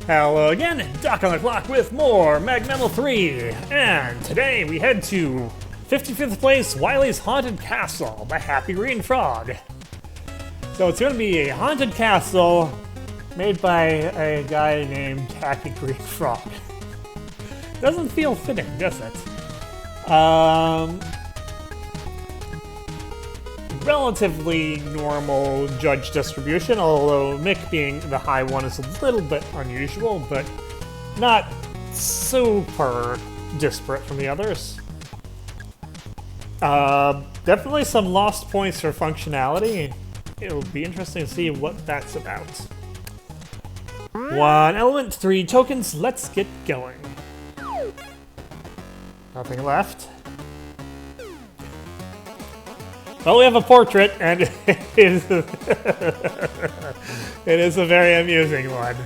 Hello again, Doc on the Clock with more MAGMML3, and today we head to 55th place Wily's Haunted Castle, the Happy Green Frog. So it's going to be a haunted castle made by a guy named Happy Green Frog. Doesn't feel fitting, does it? Relatively normal judge distribution, although Mick being the high one is a little bit unusual, but not super disparate from the others. Definitely some lost points for functionality. It'll be interesting to see what that's about. 1 element, 3 tokens, let's get going. Nothing left. Well, we have a portrait, and it is a very amusing one.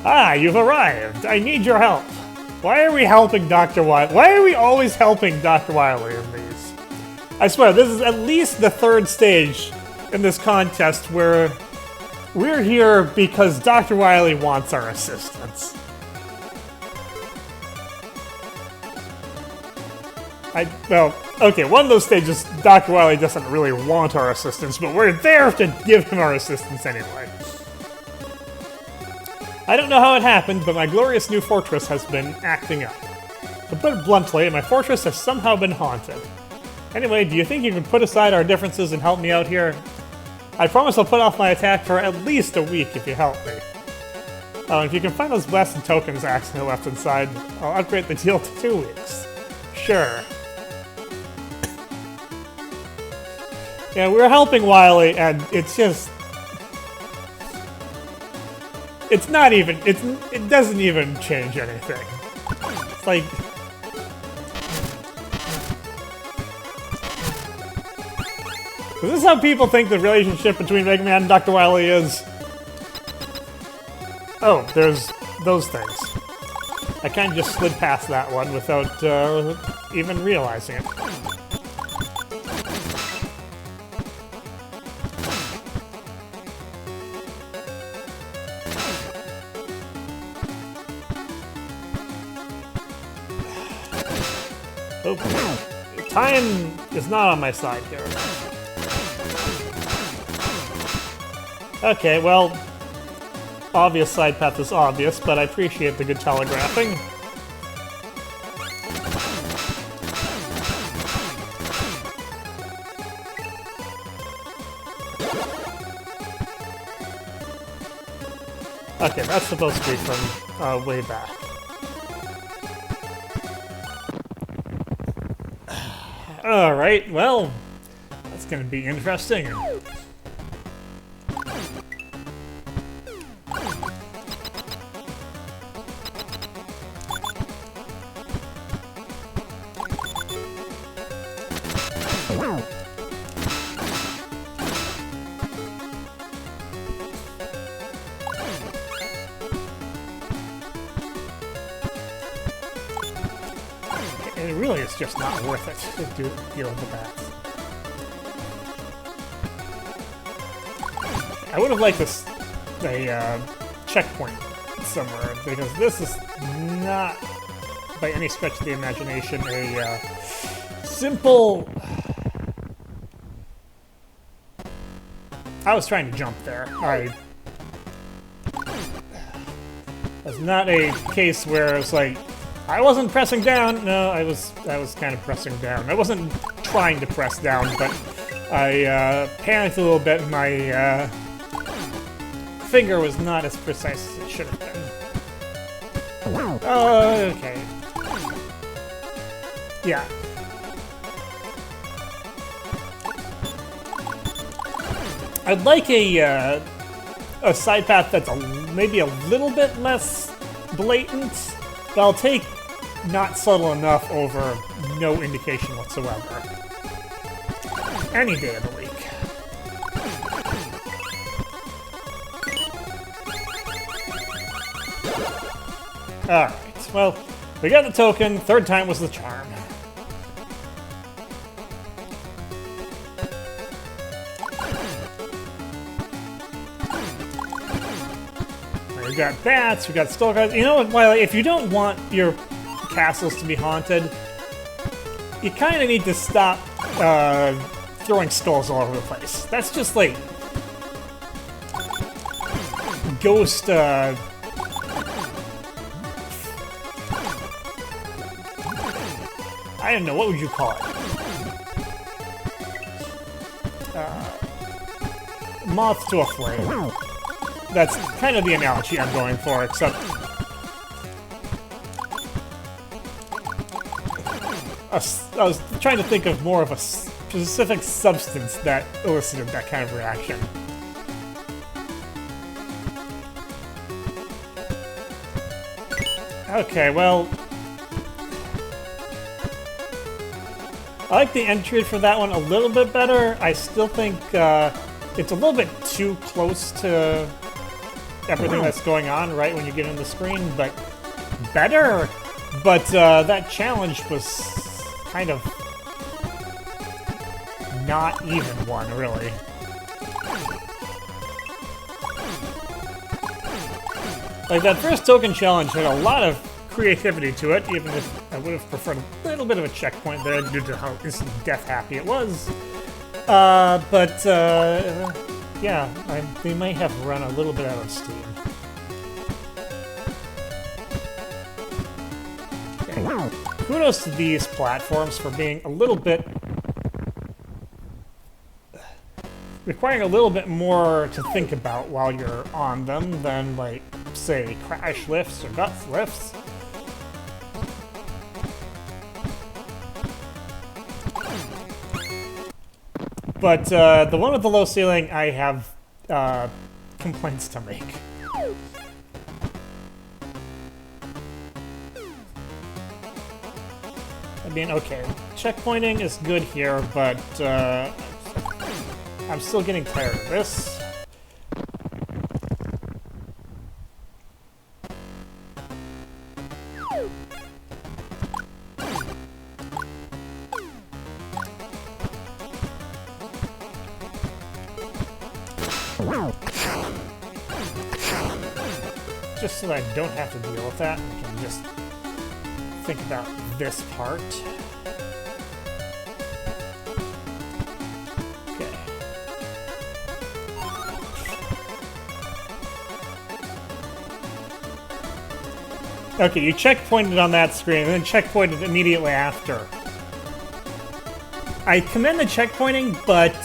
Ah, you've arrived. I need your help. Why are we helping Dr. Wily? Why are we always helping Dr. Wily in these? I swear, this is at least the 3rd stage in this contest where we're here because Dr. Wily wants our assistance. Well, okay, one of those stages, Dr. Wily doesn't really want our assistance, but we're there to give him our assistance anyway. I don't know how it happened, but my glorious new fortress has been acting up. To put it bluntly, my fortress has somehow been haunted. Anyway, do you think you can put aside our differences and help me out here? I promise I'll put off my attack for at least a week if you help me. Oh, and if you can find those blasted tokens accidentally left inside, I'll upgrade the deal to 2 weeks. Sure. Yeah, we're helping Wily, and it's just... It's not even... It doesn't even change anything. It's like... Is this how people think the relationship between Mega Man and Dr. Wily is? Oh, there's those things. I kind of just slid past that one without even realizing it. Oh, time is not on my side here. Okay, well, obvious side path is obvious, but I appreciate the good telegraphing. Okay, that's supposed to be from way back. Alright, well, that's gonna be interesting. It really is just not worth it to deal with the bats. I would have liked a checkpoint somewhere, because this is not, by any stretch of the imagination, a simple... I was trying to jump there. It's not a case where it's like, I wasn't pressing down. No, I was kind of pressing down. I wasn't trying to press down, but I panicked a little bit. My finger was not as precise as it should have been. Okay. Yeah. I'd like a side path that's maybe a little bit less blatant, but I'll take not subtle enough over no indication whatsoever. Any day of the week. Alright, well, we got the token, 3rd time was the charm. got bats, we got skull guys. You know what, Wiley, if you don't want your castles to be haunted, you kind of need to stop throwing skulls all over the place. That's just like ghost. I don't know, what would you call it? Moth to a flame. That's kind of the analogy I'm going for, except I was trying to think of more of a specific substance that elicited that kind of reaction. Okay, well, I like the entry for that one a little bit better. I still think it's a little bit too close to everything that's going on right when you get in the screen, but better. But that challenge was kind of not even one, really. Like, that first token challenge had a lot of creativity to it, even if I would have preferred a little bit of a checkpoint there due to how instant death happy it was. Yeah, they may have run a little bit out of steam. Okay. Kudos to these platforms for being a little bit... requiring a little bit more to think about while you're on them than, like, say, crash lifts or guts lifts. But the one with the low ceiling, I have complaints to make. I mean, okay, checkpointing is good here, but I'm still getting tired of this. Just so that I don't have to deal with that, I can just think about this part. Okay. Okay, you checkpointed on that screen, and then checkpointed immediately after. I commend the checkpointing, but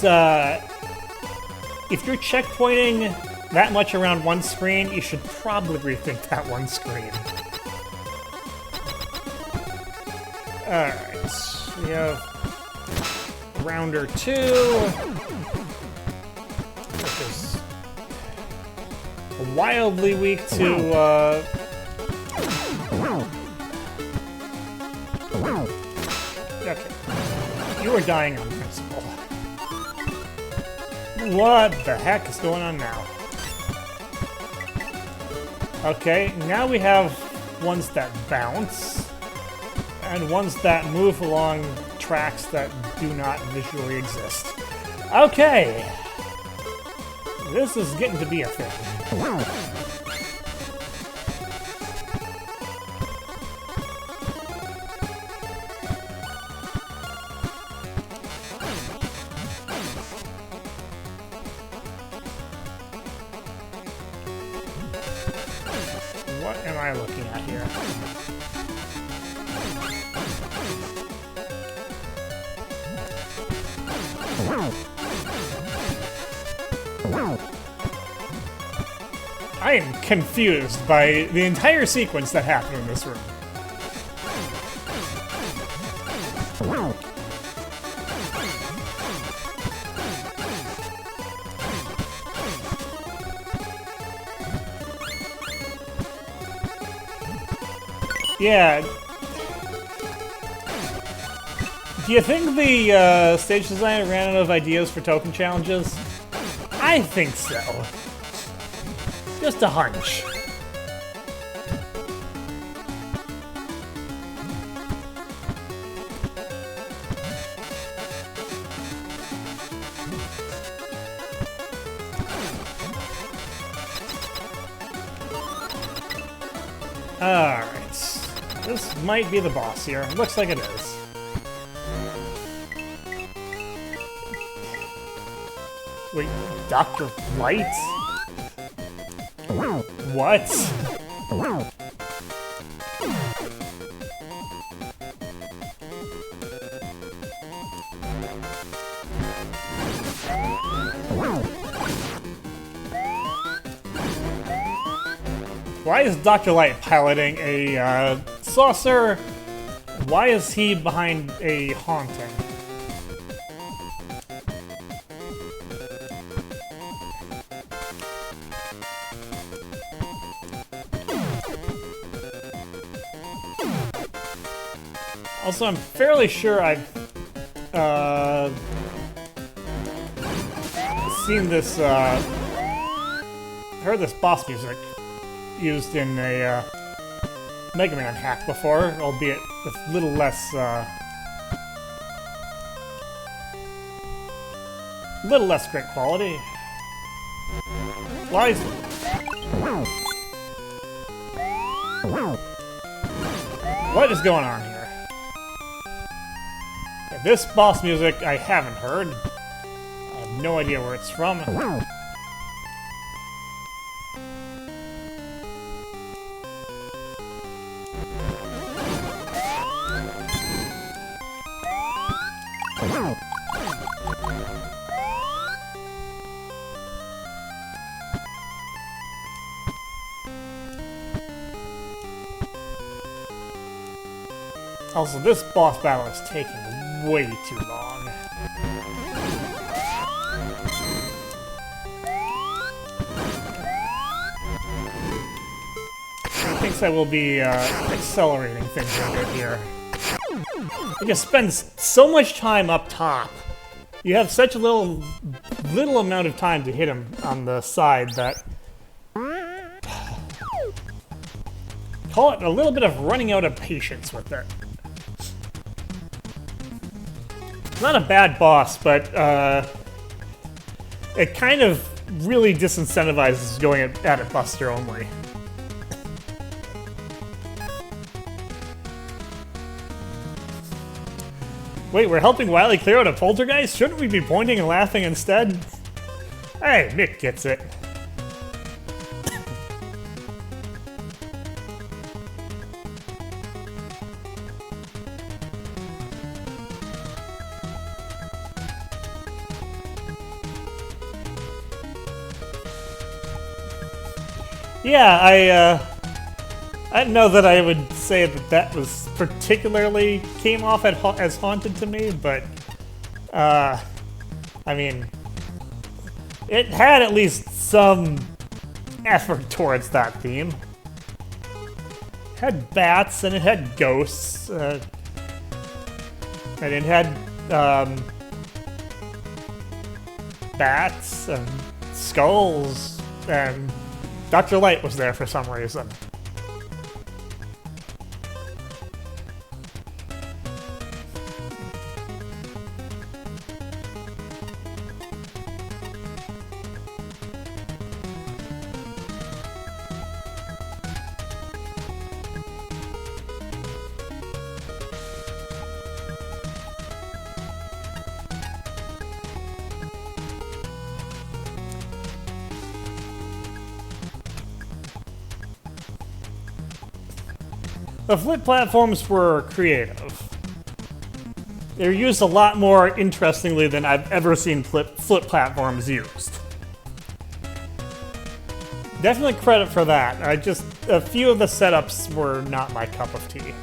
if you're checkpointing that much around one screen, you should probably rethink that one screen. Alright, we have Rounder 2, which is wildly weak to, okay, you are dying on principle. What the heck is going on now? Okay, now we have ones that bounce, and ones that move along tracks that do not visually exist. Okay! This is getting to be a thing. What am I looking at here? I am confused by the entire sequence that happened in this room. Yeah. Do you think the stage designer ran out of ideas for token challenges? I think so. Just a hunch. Alright. This might be the boss here. Looks like it is. Wait, Dr. Light? What? Why is Dr. Light piloting a saucer? Why is he behind a haunting? Also, I'm fairly sure I've seen this, heard this boss music used in a Mega Man hack before, albeit with a little less great quality. Why is... What is going on here? Yeah, this boss music I haven't heard. I have no idea where it's from. Also, this boss battle is taking way too long. He thinks I will be accelerating things a bit here. You can spend so much time up top. You have such a little amount of time to hit him on the side that... Call it a little bit of running out of patience with it. Not a bad boss, but it kind of really disincentivizes going at it Buster only. Wait, we're helping Wily clear out a poltergeist? Shouldn't we be pointing and laughing instead? Hey, Mick gets it. Yeah, I didn't know that I would say that that was particularly came off as haunted to me, but I mean, it had at least some effort towards that theme. It had bats and it had ghosts, and it had bats and skulls, and Dr. Light was there for some reason. The flip platforms were creative. They're used a lot more interestingly than I've ever seen flip platforms used. Definitely credit for that. A few of the setups were not my cup of tea.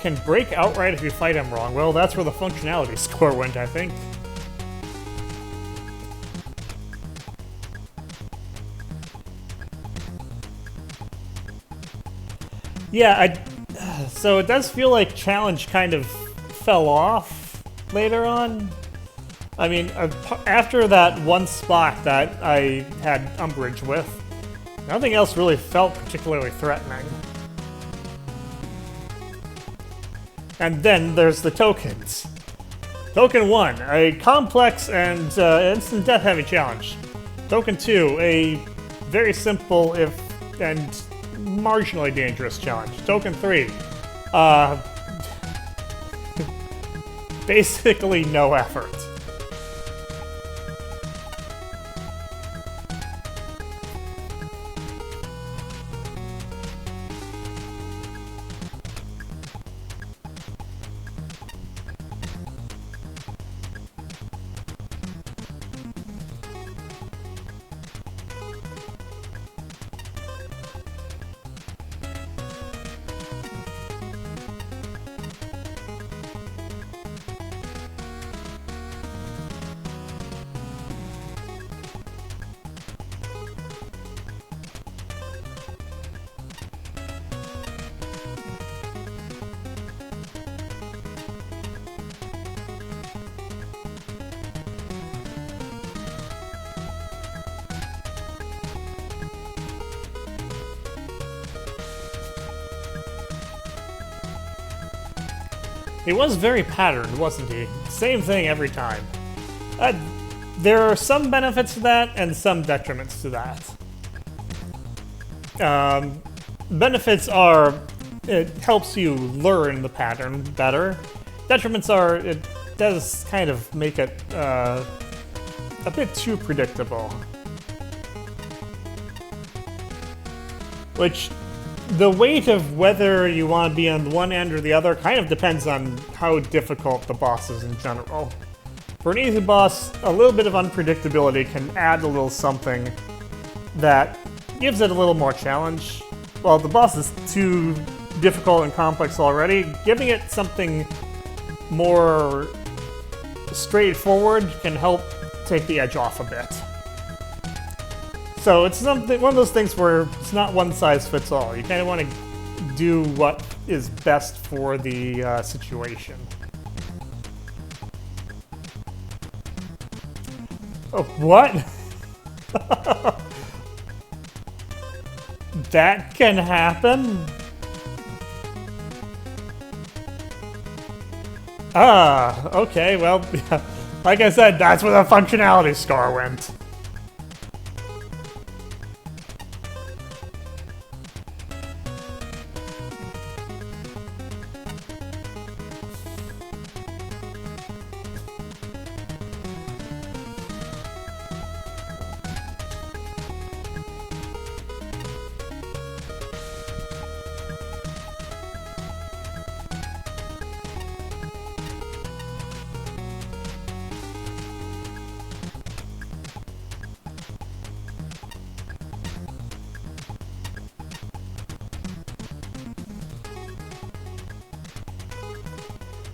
Can break outright if you fight him wrong. Well, that's where the functionality score went, I think. Yeah, so it does feel like Challenge kind of fell off later on. I mean, after that one spot that I had umbrage with, nothing else really felt particularly threatening. And then there's the tokens. Token 1, a complex and instant death heavy challenge. Token 2, a very simple and marginally dangerous challenge. Token 3, basically no effort. He was very patterned, wasn't he? Same thing every time. There are some benefits to that and some detriments to that. Benefits are it helps you learn the pattern better. Detriments are it does kind of make it a bit too predictable. Which the weight of whether you want to be on one end or the other kind of depends on how difficult the boss is in general. For an easy boss, a little bit of unpredictability can add a little something that gives it a little more challenge. While the boss is too difficult and complex already, giving it something more straightforward can help take the edge off a bit. So it's one of those things where it's not one size fits all. You kind of want to do what is best for the situation. Oh, what? That can happen? Ah, okay, well, like I said, that's where the functionality score went.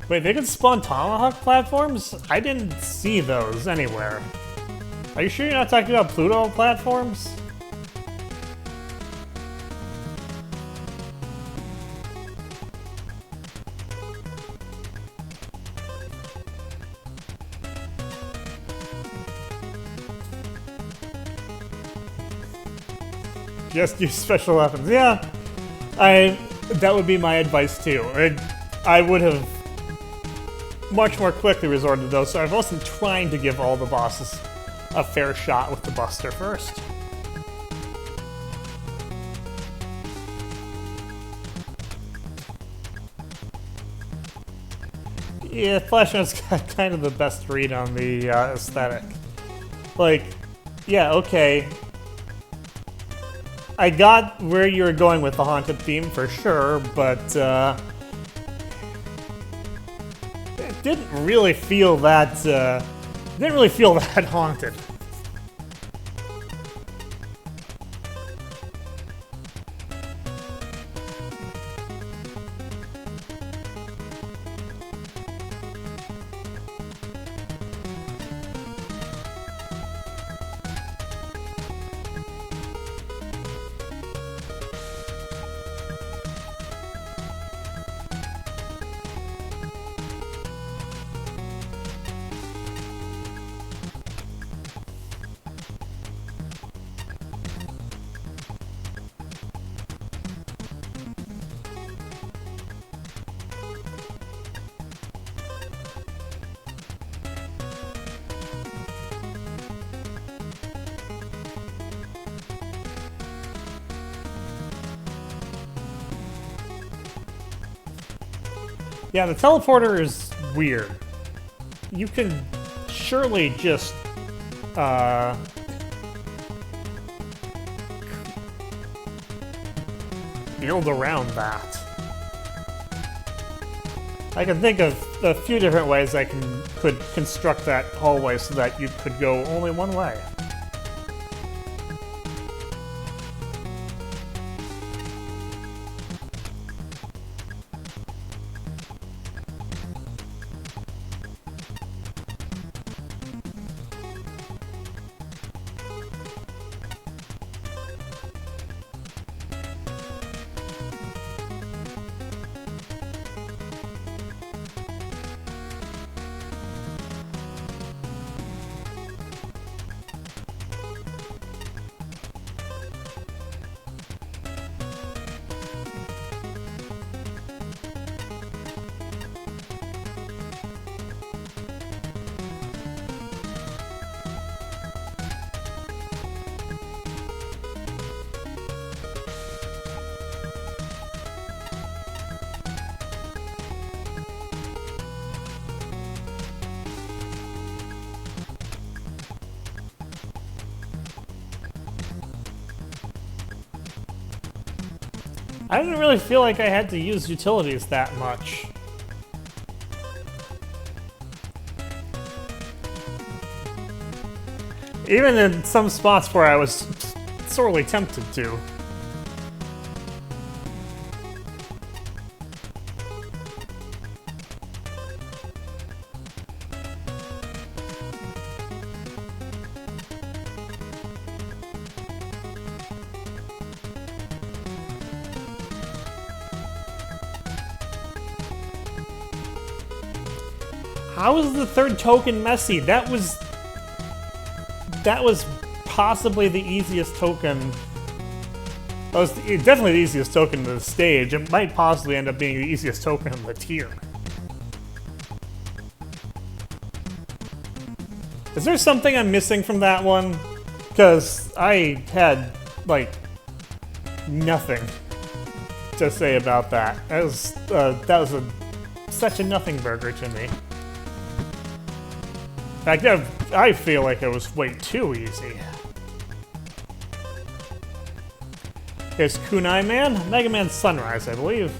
Wait, they can spawn Tomahawk platforms? I didn't see those anywhere. Are you sure you're not talking about Pluto platforms? Just use special weapons. Yeah, that would be my advice too. I would have much more quickly resorted to those, so I wasn't trying to give all the bosses a fair shot with the Buster first. Yeah, Flashman's got kind of the best read on the aesthetic. Like, yeah, okay. I got where you were going with the haunted theme for sure, but it didn't really feel that haunted. Yeah, the teleporter is weird. You can surely just, build around that. I can think of a few different ways I could construct that hallway so that you could go only one way. I didn't really feel like I had to use utilities that much. Even in some spots where I was sorely tempted to. How is the third token messy? That was possibly the easiest token. That was definitely the easiest token of the stage. It might possibly end up being the easiest token of the tier. Is there something I'm missing from that one? Because I had, like, nothing to say about that. That was such a nothing burger to me. In fact, I feel like it was way too easy. Here's Kunai Man, Mega Man's Sunrise, I believe.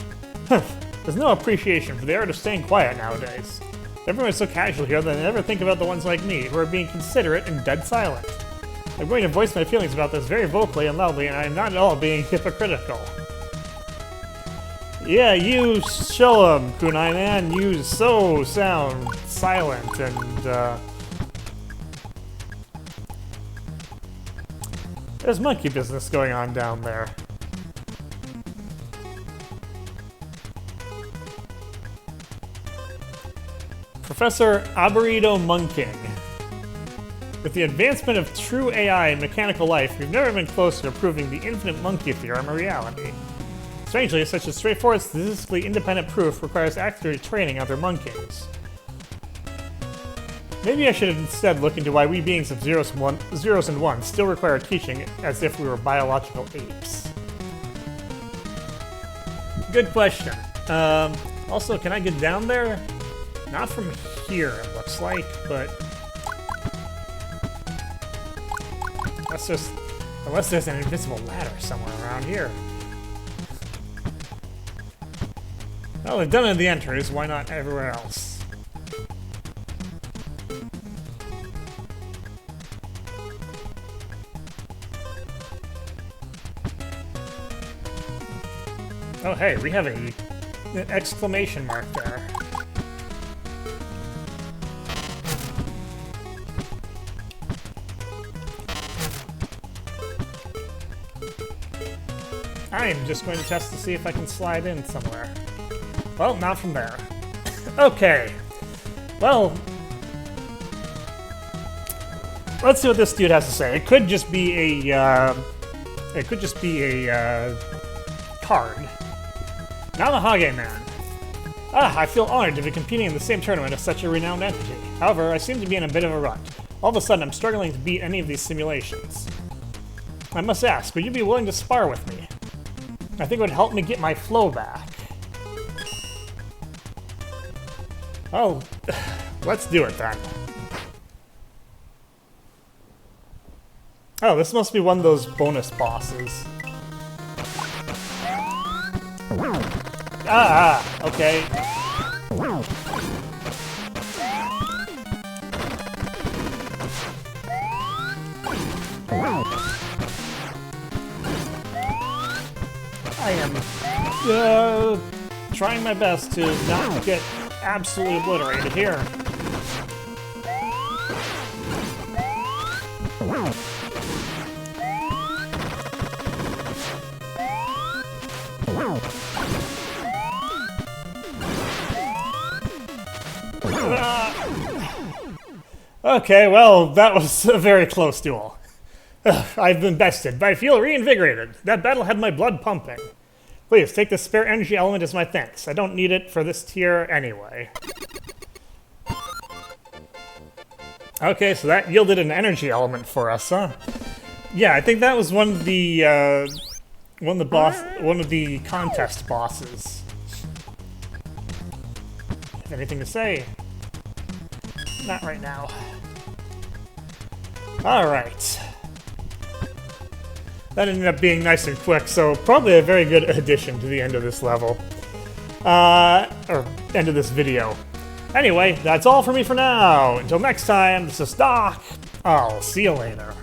There's no appreciation for the art of staying quiet nowadays. Everyone's so casual here that I never think about the ones like me, who are being considerate and dead silent. I'm going to voice my feelings about this very vocally and loudly, and I'm not at all being hypocritical. Yeah, you show 'em, Kunai Man. You so sound silent and, there's monkey business going on down there. Professor Aburrito Munking. With the advancement of true AI and mechanical life, we've never been closer to proving the infinite monkey theorem a reality. Strangely, such a straightforward, statistically independent proof requires accurate training of their monkeys. Maybe I should instead look into why we beings of zeros and ones still require teaching as if we were biological apes. Good question. Also, can I get down there? Not from here, it looks like, but... Unless there's an invisible ladder somewhere around here. Well, they've done it in the entries, why not everywhere else? Oh hey, we have an exclamation mark there. I'm just going to test to see if I can slide in somewhere. Well, not from there. Okay. Well, let's see what this dude has to say. It could just be a, card. Namahage Man. I feel honored to be competing in the same tournament as such a renowned entity. However, I seem to be in a bit of a rut. All of a sudden, I'm struggling to beat any of these simulations. I must ask, would you be willing to spar with me? I think it would help me get my flow back. Oh, let's do it then. Oh, this must be one of those bonus bosses. Okay. I am trying my best to not get absolutely obliterated here. Okay, well, that was a very close duel. I've been bested, but I feel reinvigorated. That battle had my blood pumping. Please, take the spare energy element as my thanks. I don't need it for this tier anyway. Okay, so that yielded an energy element for us, huh? Yeah, I think that was one of the contest bosses. Have anything to say? Not right now. Alright. That ended up being nice and quick, so probably a very good addition to the end of this level. Or end of this video. Anyway, that's all for me for now. Until next time, this is Doc. I'll see you later.